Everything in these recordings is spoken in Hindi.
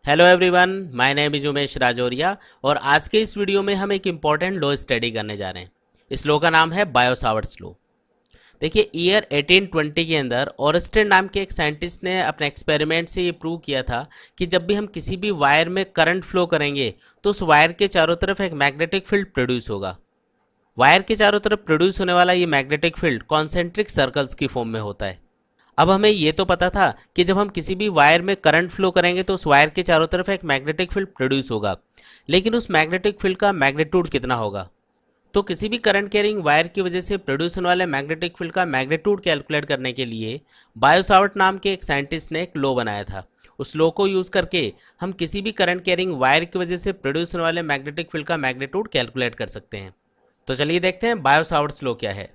Hello everyone, my name is Umesh Rajauria और आज के इस वीडियो में हम एक इम्पॉर्टेंट लॉ स्टडी करने जा रहे हैं। इस लॉ का नाम है बायो-सावर्ट्स लॉ। देखिए, ईयर 1820 के अंदर ऑरस्टेड नाम के एक साइंटिस्ट ने अपने एक्सपेरिमेंट से ये प्रूव किया था कि जब भी हम किसी भी वायर में करंट फ्लो करेंगे तो उस वायर के चारों तरफ एक मैग्नेटिक फील्ड प्रोड्यूस होगा। वायर के चारों तरफ प्रोड्यूस होने वाला ये मैग्नेटिक फील्ड कॉन्सेंट्रिक सर्कल्स की फॉर्म में होता है। अब हमें ये तो पता था कि जब हम किसी भी वायर में करंट फ्लो करेंगे तो उस वायर के चारों तरफ एक मैग्नेटिक फील्ड प्रोड्यूस होगा, लेकिन उस मैग्नेटिक फील्ड का मैग्नीट्यूड कितना होगा। तो किसी भी करंट कैरिंग वायर की वजह से प्रोड्यूस होने वाले मैग्नेटिक फील्ड का मैग्नीट्यूड कैलकुलेट करने के लिए बायो-सावर्ट नाम के एक साइंटिस्ट ने एक लॉ बनाया था। उस लॉ को यूज़ करके हम किसी भी करंट कैरिंग वायर की वजह से प्रोड्यूस होने वाले मैग्नेटिक फील्ड का मैग्नीट्यूड कैलकुलेट कर सकते हैं। तो चलिए देखते हैं बायो-सावर्ट्स लॉ क्या है।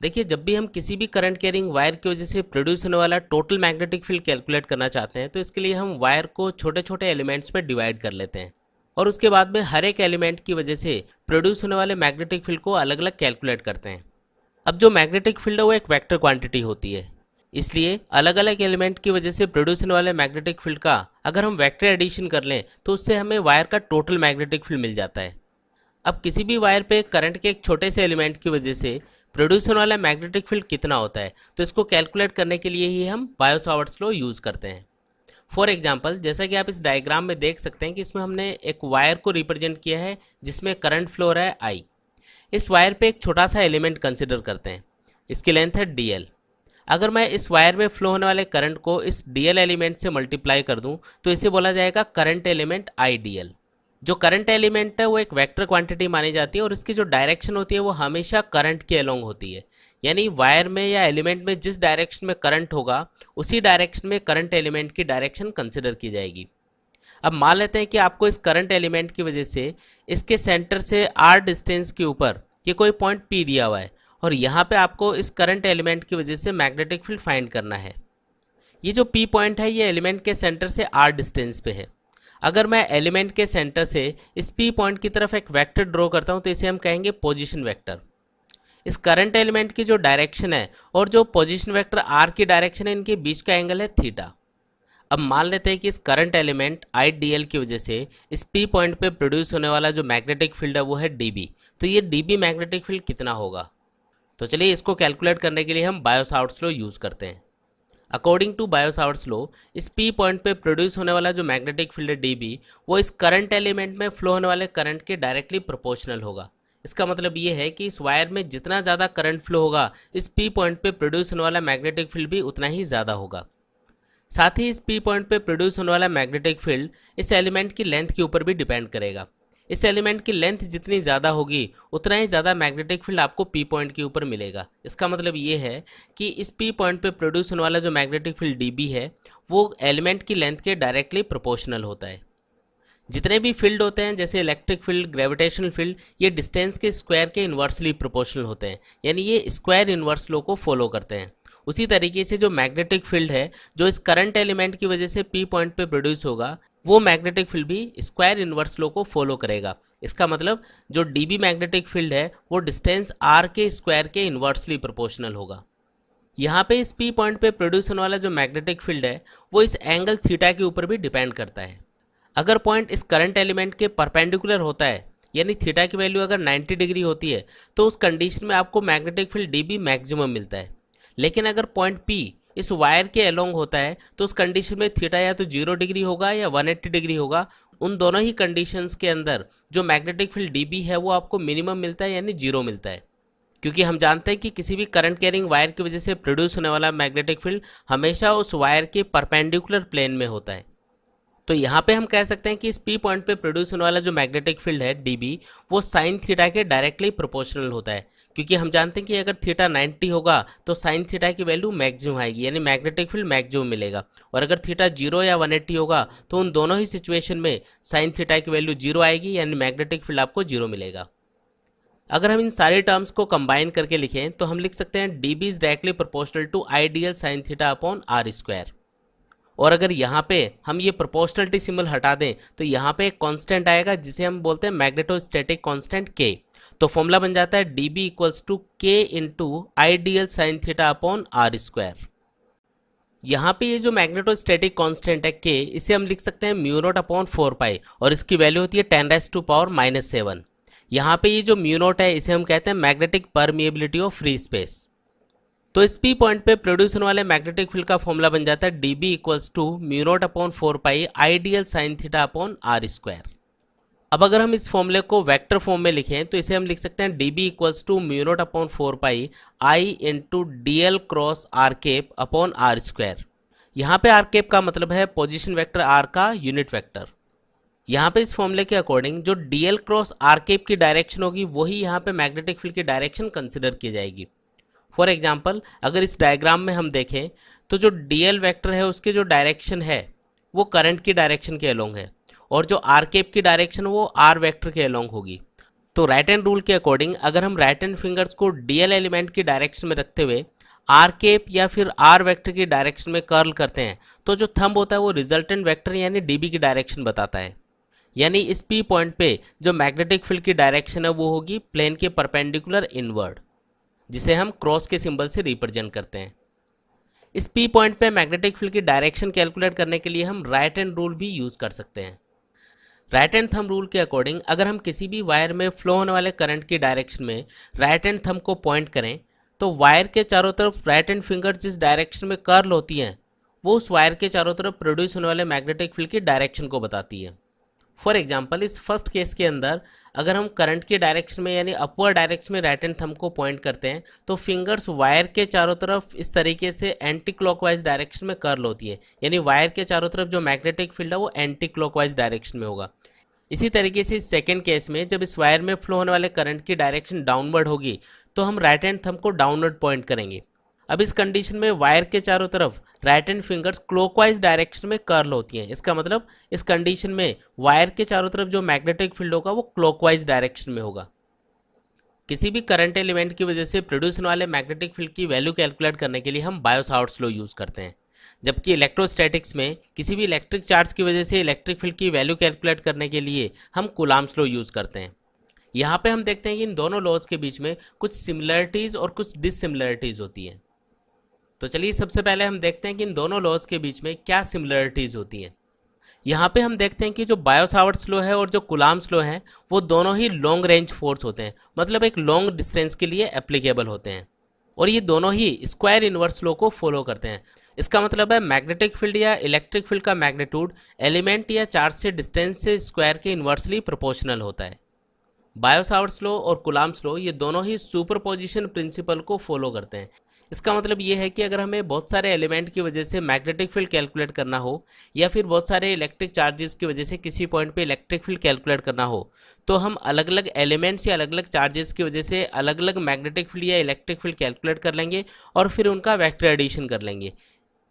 देखिए, जब भी हम किसी भी करंट कैरिंग वायर की वजह से प्रोड्यूस होने वाला टोटल मैग्नेटिक फील्ड कैलकुलेट करना चाहते हैं तो इसके लिए हम वायर को छोटे छोटे एलिमेंट्स में डिवाइड कर लेते हैं और उसके बाद में हर एक एलिमेंट की वजह से प्रोड्यूस होने वाले मैग्नेटिक फील्ड को अलग अलग कैलकुलेट करते हैं। अब जो मैग्नेटिक फील्ड है वो एक वेक्टर क्वांटिटी होती है, इसलिए अलग अलग एलिमेंट की वजह से प्रोड्यूस होने वाले मैग्नेटिक फील्ड का अगर हम वेक्टर एडिशन कर लें तो उससे हमें वायर का टोटल मैग्नेटिक फील्ड मिल जाता है। अब किसी भी वायर पे करंट के एक छोटे से एलिमेंट की वजह से प्रोड्यूस होने वाला मैग्नेटिक फील्ड कितना होता है, तो इसको कैलकुलेट करने के लिए ही हम बायो-सावर्ट्स लॉ यूज़ करते हैं। फॉर एग्जांपल, जैसा कि आप इस डायग्राम में देख सकते हैं कि इसमें हमने एक वायर को रिप्रेजेंट किया है जिसमें करंट फ्लो हो रहा है आई। इस वायर पे एक छोटा सा एलिमेंट कंसिडर करते हैं, इसकी लेंथ है डी एल। अगर मैं इस वायर में फ्लो होने वाले करंट को इस डी एल एलिमेंट से मल्टीप्लाई कर दूं तो इसे बोला जाएगा current element I d L. जो करंट एलिमेंट है वो एक वेक्टर क्वांटिटी मानी जाती है और इसकी जो डायरेक्शन होती है वो हमेशा करंट के अलोंग होती है, यानी वायर में या एलिमेंट में जिस डायरेक्शन में करंट होगा उसी डायरेक्शन में करंट एलिमेंट की डायरेक्शन कंसिडर की जाएगी। अब मान लेते हैं कि आपको इस करंट एलिमेंट की वजह से इसके सेंटर से आर डिस्टेंस के ऊपर ये कोई पॉइंट पी दिया हुआ है और यहाँ पे आपको इस करंट एलिमेंट की वजह से मैग्नेटिक फील्ड फाइंड करना है। ये जो पी पॉइंट है ये एलिमेंट के सेंटर से आर डिस्टेंस पे है। अगर मैं एलिमेंट के सेंटर से इस पी पॉइंट की तरफ एक वेक्टर ड्रॉ करता हूं तो इसे हम कहेंगे पोजीशन वेक्टर। इस करंट एलिमेंट की जो डायरेक्शन है और जो पोजीशन वेक्टर आर की डायरेक्शन है, इनके बीच का एंगल है थीटा। अब मान लेते हैं कि इस current element I d L की वजह से इस पी पॉइंट पे प्रोड्यूस होने वाला जो मैग्नेटिक फील्ड है वो है डी बी। तो ये डी बी मैग्नेटिक फील्ड कितना होगा, तो चलिए इसको कैलकुलेट करने के लिए हम बायो-सावर्ट्स लॉ यूज़ करते हैं। अकॉर्डिंग टू बायो-सावर्ट्स लॉ, इस पी पॉइंट पे प्रोड्यूस होने वाला जो मैग्नेटिक फील्ड है डी बी वो इस करंट एलिमेंट में फ्लो होने वाले करंट के डायरेक्टली प्रोपोर्शनल होगा। इसका मतलब ये है कि इस वायर में जितना ज़्यादा करंट फ्लो होगा इस पी पॉइंट पे प्रोड्यूस होने वाला मैग्नेटिक फील्ड भी उतना ही ज़्यादा होगा। साथ ही इस पी पॉइंट पे प्रोड्यूस होने वाला मैग्नेटिक फील्ड इस एलिमेंट की लेंथ के ऊपर भी डिपेंड करेगा। इस एलिमेंट की लेंथ जितनी ज़्यादा होगी उतना ही ज़्यादा मैग्नेटिक फील्ड आपको पी पॉइंट के ऊपर मिलेगा। इसका मतलब ये है कि इस पी पॉइंट पे प्रोड्यूस होने वाला जो मैग्नेटिक फील्ड डी बी है वो एलिमेंट की लेंथ के डायरेक्टली प्रोपोर्शनल होता है। जितने भी फील्ड होते हैं जैसे इलेक्ट्रिक फील्ड, ग्रेविटेशनल फील्ड, ये डिस्टेंस के स्क्वायर के इन्वर्सली प्रोपोर्शनल होते हैं, यानी ये स्क्वायर इन्वर्स लॉ को फॉलो करते हैं। उसी तरीके से जो मैग्नेटिक फील्ड है जो इस करंट एलिमेंट की वजह से पी पॉइंट पे प्रोड्यूस होगा वो मैग्नेटिक फील्ड भी स्क्वायर इन्वर्स लॉ को फॉलो करेगा। इसका मतलब जो डी बी मैग्नेटिक फील्ड है वो डिस्टेंस आर के स्क्वायर के इन्वर्सली प्रोपोर्शनल होगा। यहाँ पे इस पी पॉइंट पे प्रोड्यूस होने वाला जो मैग्नेटिक फील्ड है वो इस एंगल थीटा के ऊपर भी डिपेंड करता है। अगर पॉइंट इस करंट एलिमेंट के परपेंडिकुलर होता है, यानी थीटा की वैल्यू अगर 90 डिग्री होती है, तो उस कंडीशन में आपको magnetic field d B maximum मिलता है। लेकिन अगर पॉइंट पी इस वायर के अलोंग होता है तो उस कंडीशन में थीटा या तो 0 डिग्री होगा या 180 डिग्री होगा। उन दोनों ही कंडीशंस के अंदर जो मैग्नेटिक फील्ड डी बी है वो आपको मिनिमम मिलता है, यानी 0 मिलता है। क्योंकि हम जानते हैं कि किसी भी करंट कैरिंग वायर की वजह से प्रोड्यूस होने वाला मैग्नेटिक फील्ड हमेशा उस वायर के परपेंडिकुलर प्लेन में होता है। तो यहाँ पे हम कह सकते हैं कि इस पी पॉइंट पे प्रोड्यूस होने वाला जो मैग्नेटिक फील्ड है डी बी वो साइन थीटा के डायरेक्टली प्रोपोर्शनल होता है। क्योंकि हम जानते हैं कि अगर थीटा 90 होगा तो साइन थीटा की वैल्यू मैक्सिमम आएगी, यानी मैग्नेटिक फील्ड मैक्सिमम मिलेगा। और अगर थीटा 0 या 180 होगा तो उन दोनों ही सिचुएशन में साइन थीटा की वैल्यू 0 आएगी, यानी मैग्नेटिक फील्ड आपको 0 मिलेगा। अगर हम इन सारे टर्म्स को कंबाइन करके लिखें तो हम लिख सकते हैं D B is directly proportional to I d l sine theta upon are square. और अगर यहाँ पे हम ये प्रोपोर्शनलिटी सिंबल हटा दें तो यहाँ पे एक कांस्टेंट आएगा जिसे हम बोलते हैं मैग्नेटोस्टैटिक कांस्टेंट के। तो फॉर्मूला बन जाता है d B equals to k into I d l sine theta upon are square. यहाँ पे ये जो मैग्नेटोस्टैटिक कांस्टेंट है के, इसे हम लिख सकते हैं म्यू नॉट अपॉन 4 पाई और इसकी वैल्यू होती है 10⁻⁻⁷। यहाँ पे ये जो म्यू नॉट है इसे हम कहते हैं magnetic permeability of free space. तो इस पी पॉइंट पे प्रोड्यूस होने वाले मैग्नेटिक फील्ड का फॉर्मूला बन जाता है d B equals to mu naught upon 4 pi I d l sine theta upon are square. अब अगर हम इस फॉर्मूले को वेक्टर फॉर्म में लिखें तो इसे हम लिख सकते हैं D B equals to mu naught upon 4 pi I into D L cross R cap upon are square. यहाँ पे आर केप का मतलब है पोजिशन वेक्टर आर का यूनिट वेक्टर। यहाँ पे इस फॉर्मूले के अकॉर्डिंग जो D L cross R cap की डायरेक्शन होगी वही यहाँ पे मैग्नेटिक फील्ड की डायरेक्शन कंसिडर की जाएगी। फॉर एग्जाम्पल अगर इस डायग्राम में हम देखें तो जो डी एल वैक्टर है उसकी जो डायरेक्शन है वो करंट की डायरेक्शन के अलोंग है और जो आर केप की डायरेक्शन वो आर वेक्टर के अलोंग होगी। तो राइट हैंड रूल के अकॉर्डिंग अगर हम राइट हैंड फिंगर्स को डी एल एलिमेंट की डायरेक्शन में रखते हुए आर केप या फिर आर वेक्टर की डायरेक्शन में कर्ल करते हैं तो जो थंब होता है वो रिजल्टेंट वेक्टर यानी डीबी की डायरेक्शन बताता है। यानी इस पी पॉइंट पे जो मैग्नेटिक फील्ड की डायरेक्शन है वो होगी प्लेन के परपेंडिकुलर इनवर्ड, जिसे हम क्रॉस के सिंबल से रिप्रेजेंट करते हैं। इस पी पॉइंट पे मैग्नेटिक फील्ड की डायरेक्शन कैलकुलेट करने के लिए हम राइट हैंड रूल भी यूज़ कर सकते हैं। राइट हैंड थंब रूल के अकॉर्डिंग अगर हम किसी भी वायर में फ्लो होने वाले करंट की डायरेक्शन में राइट हैंड थंब को पॉइंट करें तो वायर के चारों तरफ राइट हैंड फिंगर जिस डायरेक्शन में कर्ल होती हैं वो उस वायर के चारों तरफ प्रोड्यूस होने वाले मैग्नेटिक फील्ड की डायरेक्शन को बताती है। फॉर एग्जाम्पल इस फर्स्ट केस के अंदर अगर हम करंट की डायरेक्शन में यानी अपवर्ड डायरेक्शन में राइट हैंड थंब को पॉइंट करते हैं तो फिंगर्स वायर के चारों तरफ इस तरीके से एंटी क्लॉकवाइज डायरेक्शन में कर्ल होती है, यानी वायर के चारों तरफ जो मैग्नेटिक फील्ड है वो एंटी क्लॉकवाइज डायरेक्शन में होगा। इसी तरीके से इस सेकेंड केस में जब इस वायर में फ्लो होने वाले करंट की डायरेक्शन डाउनवर्ड होगी तो हम राइट हैंड थंब को डाउनवर्ड पॉइंट करेंगे। अब इस कंडीशन में वायर के चारों तरफ right hand fingers clockwise direction में कर्ल होती हैं। इसका मतलब इस कंडीशन में वायर के चारों तरफ जो मैग्नेटिक फील्ड होगा वो क्लॉकवाइज डायरेक्शन में होगा। किसी भी करंट एलिमेंट की वजह से प्रोड्यूस होने वाले मैग्नेटिक फील्ड की वैल्यू कैलकुलेट करने के लिए हम बायो-सावर्ट्स लॉ यूज़ करते हैं, जबकि इलेक्ट्रोस्टैटिक्स में किसी भी इलेक्ट्रिक चार्ज की वजह से इलेक्ट्रिक फील्ड की वैल्यू कैलकुलेट करने के लिए हम कूलॉम्स लॉ यूज़ करते हैं। यहाँ पे हम देखते हैं कि इन दोनों लॉज के बीच में कुछ सिमिलरिटीज़ और कुछ डिससिमिलरिटीज़ होती हैं। तो चलिए सबसे पहले हम देखते हैं कि इन दोनों लॉज के बीच में क्या सिमिलरिटीज़ होती हैं। यहाँ पे हम देखते हैं कि जो बायो-सावर्ट्स लॉ है और जो कूलॉम्स लॉ है वो दोनों ही लॉन्ग रेंज फोर्स होते हैं, मतलब एक लॉन्ग डिस्टेंस के लिए एप्लीकेबल होते हैं और ये दोनों ही स्क्वायर इनवर्स लॉ को फॉलो करते हैं। इसका मतलब है मैग्नेटिक फील्ड या इलेक्ट्रिक फील्ड का मैग्नीट्यूड एलिमेंट या चार्ज से डिस्टेंस से स्क्वायर के इन्वर्सली प्रोपोर्शनल होता है। बायो-सावर्ट्स लॉ और कूलॉम्स लॉ ये दोनों ही सुपरपोजिशन प्रिंसिपल को फॉलो करते हैं। इसका मतलब ये है कि अगर हमें बहुत सारे एलिमेंट की वजह से मैग्नेटिक फील्ड कैलकुलेट करना हो या फिर बहुत सारे इलेक्ट्रिक चार्जेस की वजह से किसी पॉइंट पे इलेक्ट्रिक फील्ड कैलकुलेट करना हो तो हम अलग अलग एलिमेंट्स या अलग अलग चार्जेस की वजह से अलग अलग मैग्नेटिक फील्ड या इलेक्ट्रिक फील्ड कैलकुलेट कर लेंगे और फिर उनका वेक्टर एडिशन कर लेंगे।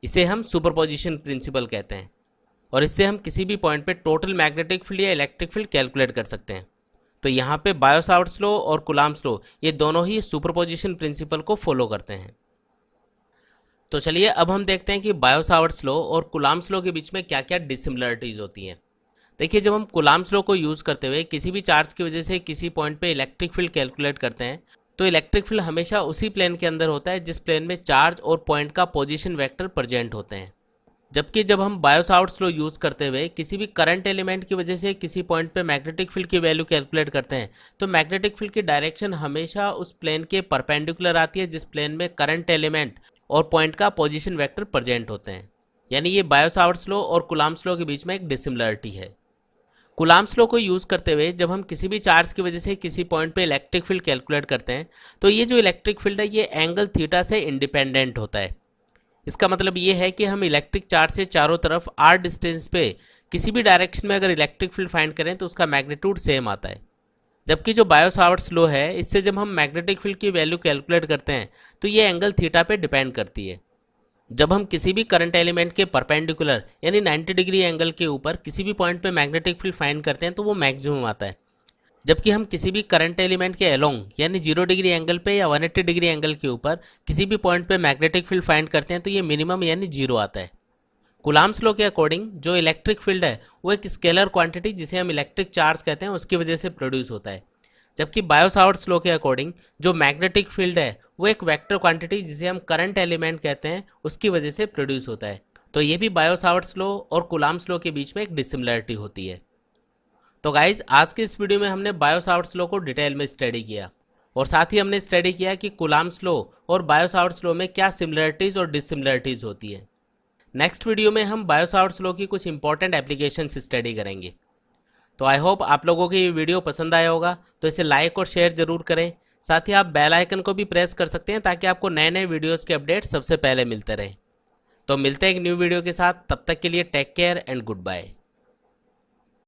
इसे हम सुपरपोजिशन प्रिंसिपल कहते हैं और इससे हम किसी भी पॉइंट पे टोटल मैग्नेटिक फील्ड या इलेक्ट्रिक फील्ड कैलकुलेट कर सकते हैं। तो यहाँ पे बायो-सावर्ट्स लॉ और कूलॉम्स लॉ ये दोनों ही सुपरपोजिशन प्रिंसिपल को फॉलो करते हैं। तो चलिए अब हम देखते हैं कि बायो-सावर्ट्स लॉ और कूलॉम्स लॉ के बीच में क्या क्या डिसिमिलरिटीज़ होती हैं। देखिए जब हम कूलॉम्स लॉ को यूज़ करते हुए किसी भी चार्ज की वजह से किसी पॉइंट पे इलेक्ट्रिक फील्ड कैलकुलेट करते हैं तो इलेक्ट्रिक फील्ड हमेशा उसी प्लेन के अंदर होता है जिस प्लेन में चार्ज और पॉइंट का पोजीशन वेक्टर प्रेजेंट होते हैं। जबकि जब हम बायो-सावर्ट्स लॉ यूज़ करते हुए किसी भी करंट एलिमेंट की वजह से किसी पॉइंट पे मैग्नेटिक फील्ड की वैल्यू कैलकुलेट करते हैं तो मैग्नेटिक फील्ड की डायरेक्शन हमेशा उस प्लेन के परपेंडिकुलर आती है जिस प्लेन में करंट एलिमेंट और पॉइंट का पोजीशन वेक्टर प्रेजेंट होते हैं। यानी ये बायो-सावर्ट्स लॉ और कूलॉम्स लॉ के बीच में एक डिसिमिलरिटी है। कूलॉम्स लॉ को यूज़ करते हुए जब हम किसी भी चार्ज की वजह से किसी पॉइंट पे इलेक्ट्रिक फील्ड कैलकुलेट करते हैं तो ये जो इलेक्ट्रिक फील्ड है ये एंगल थीटा से इंडिपेंडेंट होता है। इसका मतलब ये है कि हम इलेक्ट्रिक चार्ज से चारों तरफ आर डिस्टेंस पे किसी भी डायरेक्शन में अगर इलेक्ट्रिक फील्ड फाइंड करें तो उसका मैग्नीट्यूड सेम आता है। जबकि जो बायो-सावर्ट्स लॉ है इससे जब हम मैग्नेटिक फील्ड की वैल्यू कैलकुलेट करते हैं तो ये एंगल थीटा पे डिपेंड करती है। जब हम किसी भी करंट एलिमेंट के परपेंडिकुलर यानी 90 डिग्री एंगल के ऊपर किसी भी पॉइंट पे मैग्नेटिक फील्ड फाइंड करते हैं तो वो मैक्सिमम आता है। जबकि हम किसी भी करंट एलिमेंट के अलोंग यानी 0 डिग्री एंगल पे या 180 डिग्री एंगल के ऊपर किसी भी पॉइंट पे मैग्नेटिक फील्ड फाइंड करते हैं तो ये मिनिमम यानी 0 आता है। कूलॉम्स लॉ के अकॉर्डिंग जो इलेक्ट्रिक फील्ड है वो एक स्केलर क्वांटिटी जिसे हम इलेक्ट्रिक चार्ज कहते हैं उसकी वजह से प्रोड्यूस होता है। जबकि बायो-सावर्ट्स लॉ के अकॉर्डिंग जो मैग्नेटिक फील्ड है वो एक वेक्टर क्वांटिटी जिसे हम करंट एलिमेंट कहते हैं उसकी वजह से प्रोड्यूस होता है। तो ये भी बायो-सावर्ट्स लॉ और कूलम्ब्स लॉ के बीच में एक डिसिमिलरिटी होती है। तो गाइज आज के इस वीडियो में हमने बायो-सावर्ट्स लॉ को डिटेल में स्टडी किया और साथ ही हमने स्टडी किया कि कूलम्ब्स लॉ और बायो-सावर्ट्स लॉ में क्या सिमिलरिटीज़ और डिसिमिलरिटीज़ होती है। नेक्स्ट वीडियो में हम बायो-सावर्ट्स लॉ की कुछ इंपॉर्टेंट एप्लीकेशंस स्टडी करेंगे। तो आई होप आप लोगों को ये वीडियो पसंद आया होगा, तो इसे लाइक और शेयर जरूर करें। साथ ही आप बेल आइकन को भी प्रेस कर सकते हैं ताकि आपको नए नए वीडियोज़ के अपडेट सबसे पहले मिलते रहें। तो मिलते हैं एक न्यू वीडियो के साथ, तब तक के लिए take care and good bye.